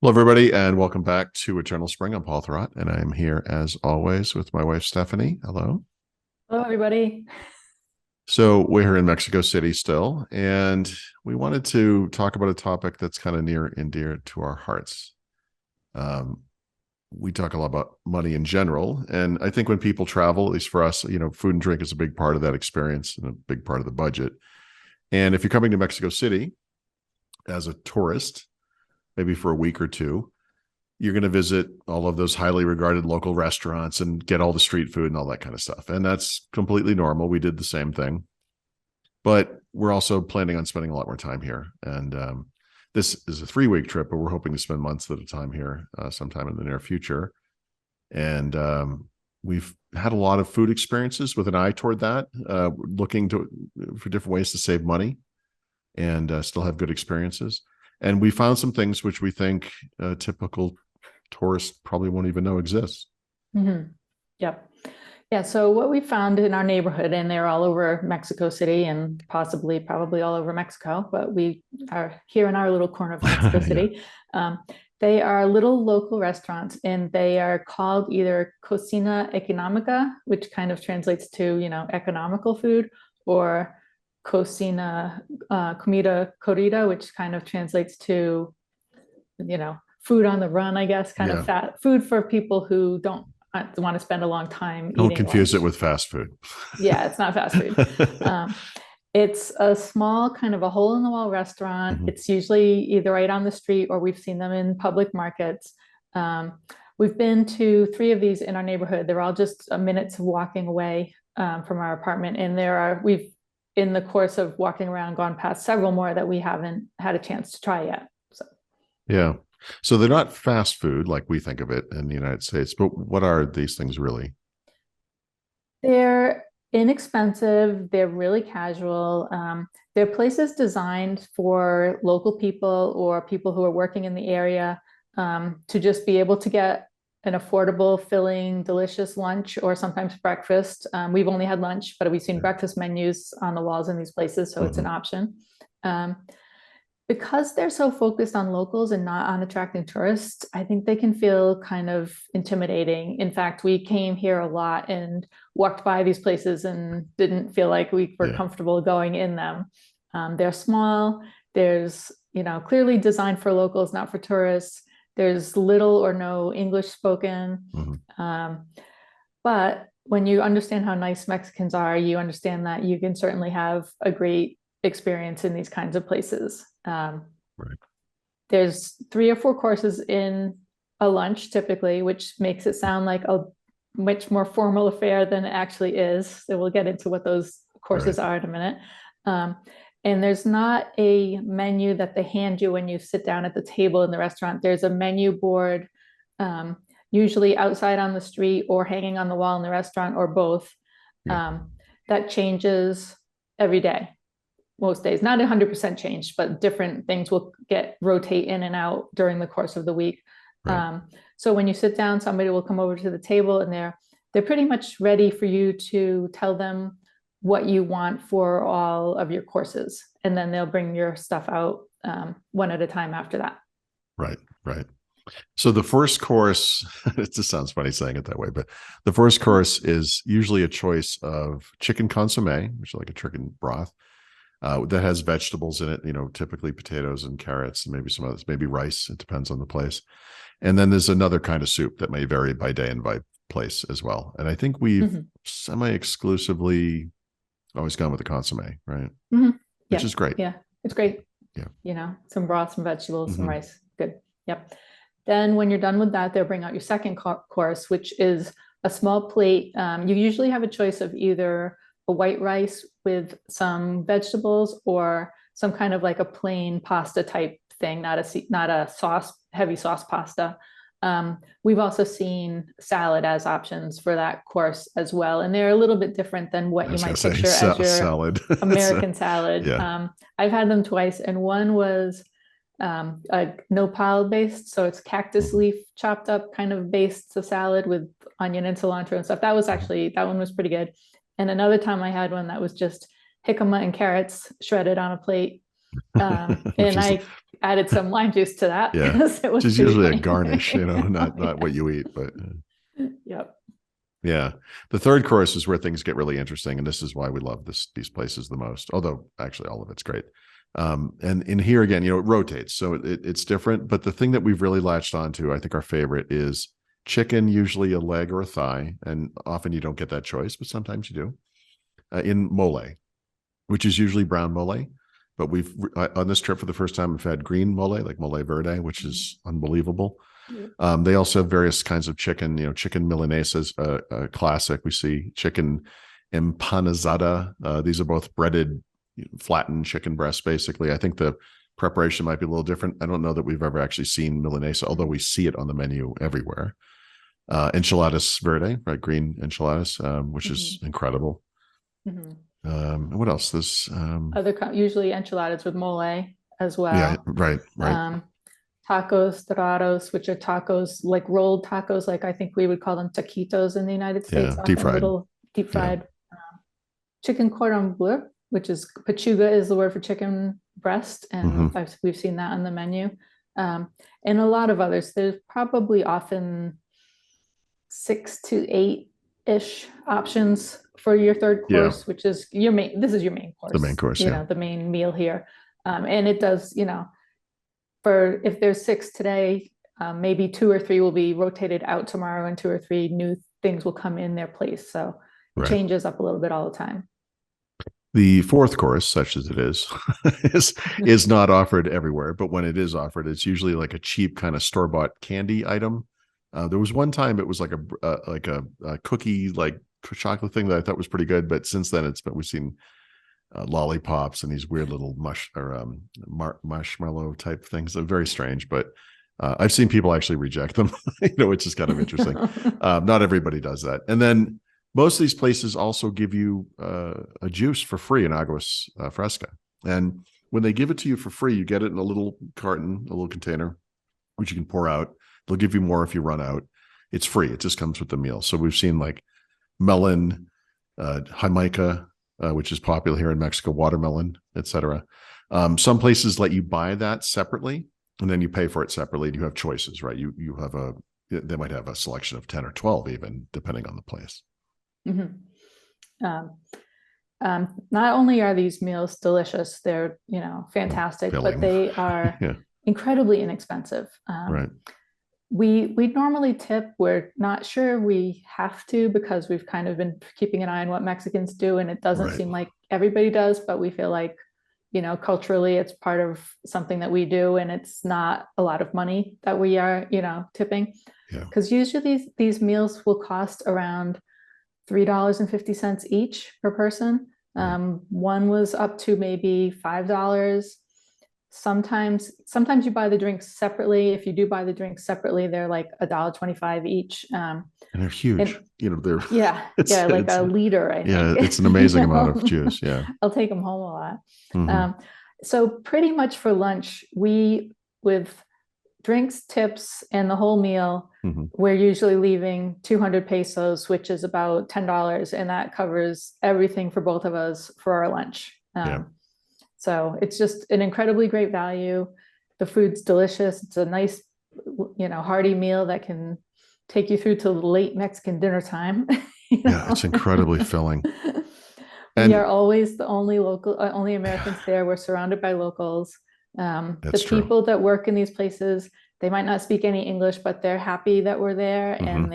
Hello, everybody, and welcome back to Eternal Spring. I'm Paul Thurrott, and I am here as always with my wife, Stephanie. Hello. Hello, everybody. So we're here in Mexico City still, and we wanted to talk about a topic that's kind of near and dear to our hearts. Um, we talk a lot about money in general, and I think when people travel, at least for us, food and drink is a big part of that experience and a big part of the budget. And if you're coming to Mexico City as a tourist, maybe for a week or two, you're going to visit all of those highly regarded local restaurants and get all the street food and all that kind of stuff. And that's completely normal. We did the same thing, but we're also planning on spending a lot more time here. And this is a 3-week trip, but we're hoping to spend months at a time here sometime in the near future. And we've had a lot of food experiences with an eye toward that, looking for different ways to save money and still have good experiences. And we found some things which we think typical tourists probably won't even know exists. Yep. Yeah. So what we found in our neighborhood, and they're all over Mexico City and probably all over Mexico, but we are here in our little corner of Mexico Yeah. City. They are little local restaurants, and they are called either Cocina económica, which kind of translates to, economical food, or Cocina, Comida, Corrida, which kind of translates to, food on the run, I guess, kind of Yeah. fat food for people who don't want to spend a long time Don't eating confuse it lunch. with fast food. Yeah, it's not fast food. Um, it's a small kind of a hole in the wall restaurant. Mhm. It's usually either right on the street or we've seen them in public markets. Um, we've been to 3 of these in our neighborhood. They're all just a minute's walking away from our apartment. And we've, in the course of walking around, gone past several more that we haven't had a chance to try yet. So Yeah. So they're not fast food like we think of it in the United States, but what are these things really? they're inexpensive. They're really casual. They're places designed for local people or people who are working in the area to just be able to get an affordable, filling, delicious lunch or sometimes breakfast. We've only had lunch, but we've seen breakfast menus on the walls in these places, so it's an Mhm. option. Um, because they're so focused on locals and not on attracting tourists, I think they can feel kind of intimidating. In fact, we came here a lot and walked by these places and didn't feel like we were Yeah. comfortable going in them. They're small. There's, clearly designed for locals, not for tourists. There's little or no English spoken. Mhm. Um, but when you understand how nice Mexicans are, you understand that you can certainly have a great experience in these kinds of places. Right. There's 3 or 4 courses in a lunch typically, which makes it sound like a much more formal affair than it actually is. So we'll get into what those Right. courses are in a minute. Um, and there's not a menu that they hand you when you sit down at the table in the restaurant. There's a menu board, um, usually outside on the street or hanging on the wall in the restaurant or both. Yeah. Um, that changes every day, most days, not 100% changed, but different things will rotate in and out during the course of the week. Right. So when you sit down, somebody will come over to the table and they're pretty much ready for you to tell them what you want for all of your courses. And then they'll bring your stuff out one at a time after that. Right. Right. So the first course, it just sounds funny saying it that way, but the first course is usually a choice of chicken consomme, which is like a chicken broth, that has vegetables in it, typically potatoes and carrots and maybe some others, maybe rice. It depends on the place. And then there's another kind of soup that may vary by day and by place as well. And I think we've Mhm. semi-exclusively always gone with the consomme, right? Mhm. Which Yeah, is great. yeah, it's great. Yeah. Some broth, some vegetables, some Hmm. rice. Good. Yep. Then when you're done with that, they'll bring out your second course, which is a small plate. You usually have a choice of either a white rice with some vegetables or some kind of like a plain pasta type thing, not a heavy sauce pasta. We've also seen salad as options for that course as well, and they're a little bit different than I what you was going might to say picture as your salad. So, American salad. yeah. I've had them twice, and one was a nopal based, so it's cactus Mhm. leaf chopped up kind of based to salad with onion and cilantro and stuff. That one was pretty good. And another time I had one that was just jicama and carrots shredded on a plate. Which And is I added some lime juice to that. Yeah. because it was Just pretty usually a funny. garnish, not what you eat, but Yep. yeah. The third course is where things get really interesting. And this is why we love these places the most, although actually all of it's great. And in here again, it rotates. So it's different. But the thing that we've really latched onto, I think our favorite is chicken, usually a leg or a thigh. And often you don't get that choice, but sometimes you do. In mole, which is usually brown mole. But we've on this trip for the first time, we've had green mole, like mole verde, which is unbelievable. They also have various kinds of chicken, chicken milanesa is a classic. We see chicken empanizada. These are both breaded, flattened chicken breasts, basically. I think the preparation might be a little different. I don't know that we've ever actually seen milanesa, although we see it on the menu everywhere. Enchiladas verde, right? Green enchiladas, which is incredible. What else? There's usually enchiladas with mole as well. Yeah, right. Tacos dorados, which are tacos, like rolled tacos, like I think we would call them taquitos in the United States. Deep fried. Little deep fried. Chicken cordon bleu, which is pechuga is the word for chicken breast. And we've seen that on the menu. And a lot of others. There's probably often 6 to 8-ish options for your third course, which is your main. This is your main course. The main course, the main meal here. And it does, for if there's 6 today, maybe 2 or 3 will be rotated out tomorrow, and 2 or 3 new things will come in their place. So it changes up a little bit all the time. The fourth course, such as it is not offered everywhere, but when it is offered, it's usually like a cheap kind of store-bought candy item. There was one time it was like a cookie, like chocolate thing that I thought was pretty good, but since then we've seen lollipops and these weird little marshmallow type things. They're very strange, but I've seen people actually reject them, which is kind of interesting. Not everybody does that. And then most of these places also give you a juice for free in aguas fresca. And when they give it to you for free, you get it in a little carton, a little container, which you can pour out. They'll give you more if you run out. It's free. It just comes with the meal. So we've seen like melon, jamaica, which is popular here in Mexico, watermelon, etc. Some places let you buy that separately, and then you pay for it separately. And you have choices, right? You have they might have a selection of 10 or 12, even depending on the place. Not only are these meals delicious, they're fantastic, Filling. but they are incredibly inexpensive. Right. We normally tip. We're not sure we have to, because we've kind of been keeping an eye on what Mexicans do, and it doesn't seem like everybody does, but we feel like, culturally it's part of something that we do, and it's not a lot of money that we are, tipping. Because usually these meals will cost around $3.50 each per person. One was up to maybe $5. Sometimes you buy the drinks separately. If you do buy the drinks separately, they're like $1.25 each. And they're huge. They're like a liter. I think. Yeah, it's an amazing amount of juice. Yeah, I'll take them home a lot. So pretty much for lunch, with drinks, tips, and the whole meal, we're usually leaving 200 pesos, which is about $10, and that covers everything for both of us for our lunch. So it's just an incredibly great value. The food's delicious. It's a nice, hearty meal that can take you through to late Mexican dinner time. Yeah, it's incredibly filling. We are always the only only Americans there. We're surrounded by locals. The people that work in these places, they might not speak any English, but they're happy that we're there, and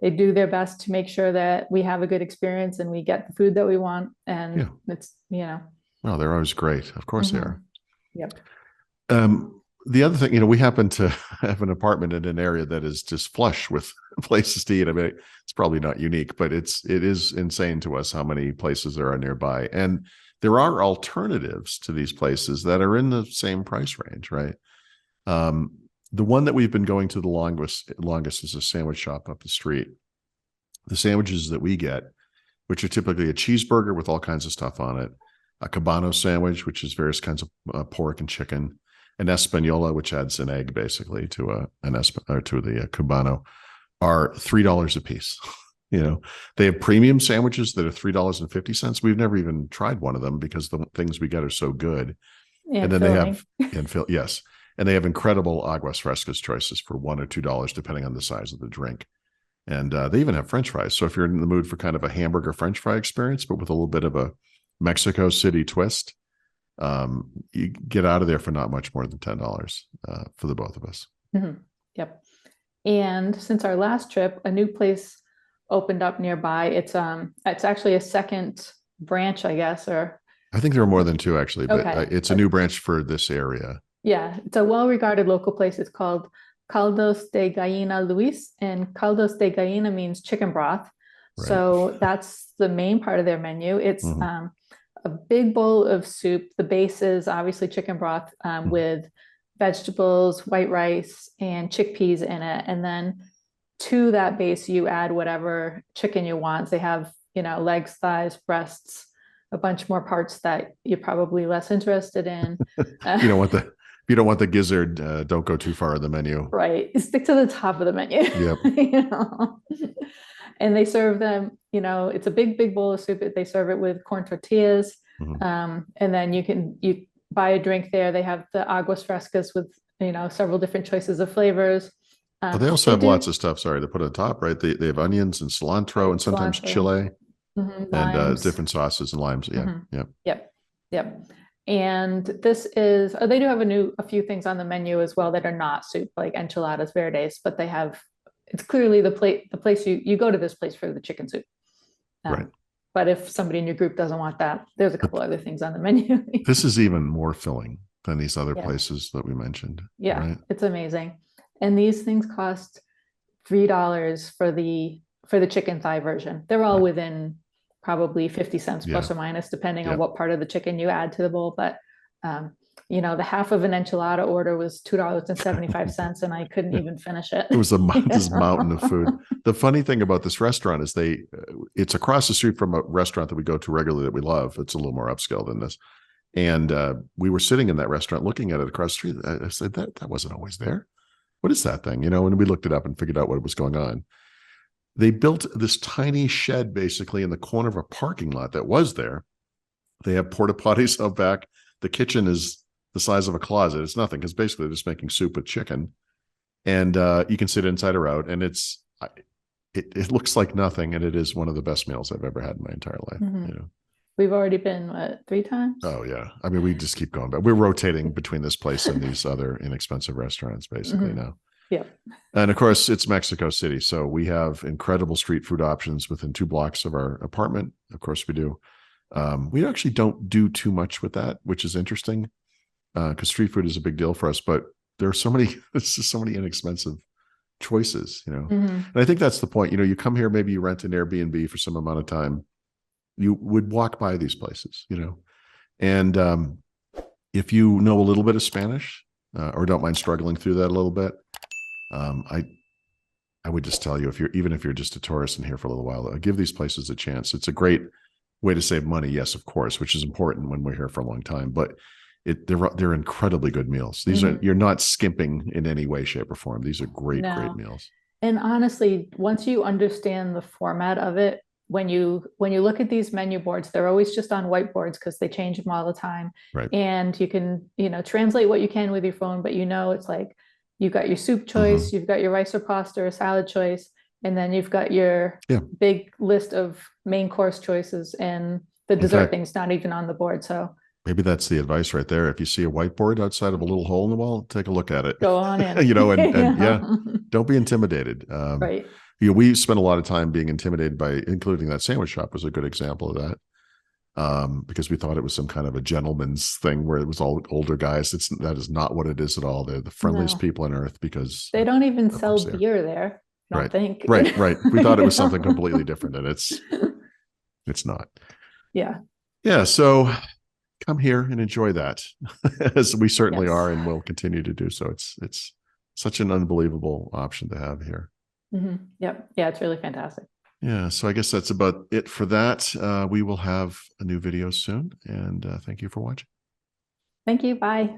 they do their best to make sure that we have a good experience and we get the food that we want. And it's, Well, they're always great. Of course they are. Yep. The other thing, we happen to have an apartment in an area that is just flush with places to eat. I mean, it's probably not unique, but it is insane to us how many places there are nearby. And there are alternatives to these places that are in the same price range, right? The one that we've been going to the longest is a sandwich shop up the street. The sandwiches that we get, which are typically a cheeseburger with all kinds of stuff on it, a cabano sandwich, which is various kinds of pork and chicken, an española, which adds an egg basically to the cabano, are $3 a piece. They have premium sandwiches that are $3.50. We've never even tried one of them because the things we get are so good. And then filling. yes. And they have incredible aguas frescas choices for $1 or $2, depending on the size of the drink. And they even have French fries. So if you're in the mood for kind of a hamburger French fry experience, but with a little bit of a Mexico City twist, you get out of there for not much more than $10 for the both of us. Mm-hmm. Yep. And since our last trip, a new place opened up nearby. It's actually a second branch, I guess, or I think there are more than two actually, but okay. It's a new branch for this area. Yeah, it's a well-regarded local place. It's called Caldos de Gallina Luis, and Caldos de Gallina means chicken broth. Right. So that's the main part of their menu. It's a big bowl of soup. The base is obviously chicken broth with vegetables, white rice, and chickpeas in it. And then to that base, you add whatever chicken you want. They have, legs, thighs, breasts, a bunch more parts that you're probably less interested in. You don't want the gizzard, don't go too far on the menu. Right. Stick to the top of the menu. Yep. And they serve them, it's a big bowl of soup. They serve it with corn tortillas. And then you buy a drink there. They have the aguas frescas with, several different choices of flavors. But they also have lots of stuff, sorry, to put on top, right? They have onions and cilantro and sometimes chile and different sauces and limes. Yeah. Yep. And this is, they do have a few things on the menu as well that are not soup, like enchiladas verdes, but it's clearly the place you go to this place for the chicken soup. Right. But if somebody in your group doesn't want that, there's a couple other things on the menu. This is even more filling than these other places that we mentioned. Yeah, right? It's amazing. And these things cost $3 for the chicken thigh version. They're all within probably 50 cents plus or minus, depending on what part of the chicken you add to the bowl. But the half of an enchilada order was $2.75, and I couldn't even finish it. It was this mountain of food. The funny thing about this restaurant is it's across the street from a restaurant that we go to regularly that we love. It's a little more upscale than this. And we were sitting in that restaurant looking at it across the street. I said, that wasn't always there. What is that thing? And we looked it up and figured out what was going on. They built this tiny shed basically in the corner of a parking lot that was there. They have porta potties out back. The kitchen is the size of a closet. It's nothing because basically they're just making soup with chicken, and you can sit inside or out, and it looks like nothing, and it is one of the best meals I've ever had in my entire life. We've already been 3 times. Oh yeah, I mean we just keep going back. We're rotating between this place and these other inexpensive restaurants basically now. Yeah. And of course it's Mexico City, so we have incredible street food options within 2 blocks of our apartment. Of course we do. We actually don't do too much with that, which is interesting. Because street food is a big deal for us, but there are so many inexpensive choices, And I think that's the point. You come here, maybe you rent an Airbnb for some amount of time. You would walk by these places, and if you know a little bit of Spanish or don't mind struggling through that a little bit, I would just tell you, even if you're just a tourist and here for a little while, give these places a chance. It's a great way to save money, yes, of course, which is important when we're here for a long time, but they're incredibly good meals. These you're not skimping in any way, shape, or form. These are great meals. And honestly, once you understand the format of it, when you look at these menu boards, they're always just on whiteboards because they change them all the time. Right. And you can, translate what you can with your phone, but it's like you've got your soup choice, you've got your rice or pasta or salad choice, and then you've got your big list of main course choices, and the dessert thing's not even on the board. So maybe that's the advice right there. If you see a whiteboard outside of a little hole in the wall, take a look at it. Go on in. and don't be intimidated. Right. We spent a lot of time being intimidated by, including that sandwich shop was a good example of that. Because we thought it was some kind of a gentleman's thing where it was all older guys. That is not what it is at all. They're the friendliest people on earth because they don't even sell beer there. I don't think. Right. We thought it was something completely different, and it's not. Yeah. Yeah. So come here and enjoy that, as we certainly are, and will continue to do so. It's such an unbelievable option to have here. Yep. Yeah, it's really fantastic. Yeah. So I guess that's about it for that. We will have a new video soon, and thank you for watching. Thank you. Bye.